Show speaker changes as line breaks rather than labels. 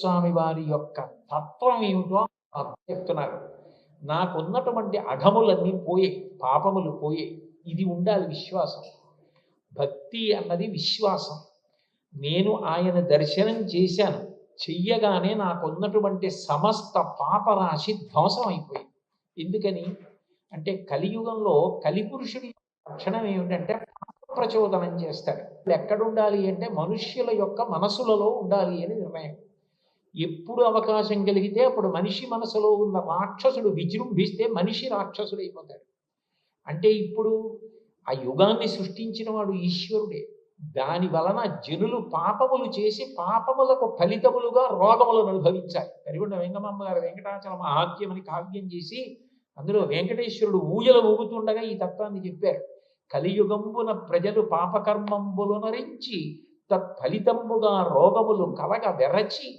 స్వామి వారి యొక్క తత్వం ఏమిటో అర్థం చెప్తున్నారు. నాకున్నటువంటి అఘములన్నీ పోయాయి, పాపములు పోయాయి. ఇది ఉండాలి విశ్వాసం. భక్తి అన్నది విశ్వాసం. నేను ఆయన దర్శనం చేశాను. చెయ్యగానే నాకున్నటువంటి సమస్త పాపరాశి ధ్వంసం అయిపోయింది. ఎందుకని? అంటే కలియుగంలో కలిపురుషుడి లక్షణం ఏమిటంటే పాప ప్రచోదనం చేస్తాడు. ఎక్కడుండాలి అంటే మనుష్యుల యొక్క మనసులలో ఉండాలి అని నిర్ణయం. ఎప్పుడు అవకాశం కలిగితే అప్పుడు మనిషి మనసులో ఉన్న రాక్షసుడు విజృంభిస్తే మనిషి రాక్షసుడైపోతాడు. అంటే ఇప్పుడు ఆ యుగాన్ని సృష్టించిన వాడు ఈశ్వరుడే. దాని వలన జనులు పాపములు చేసి పాపములకు ఫలితములుగా రోగములను అనుభవించాలి. కరిగొండ వెంగమాంబ గారు వెంకటాచల మహాత్యం అని కావ్యం చేసి అందులో వెంకటేశ్వరుడు ఊయల ఊగుతుండగా ఈ తత్వాన్ని చెప్పారు. కలియుగంబున ప్రజలు పాపకర్మంబులు నరించి తత్ఫలితంబుగా రోగములు కలగ వెరచి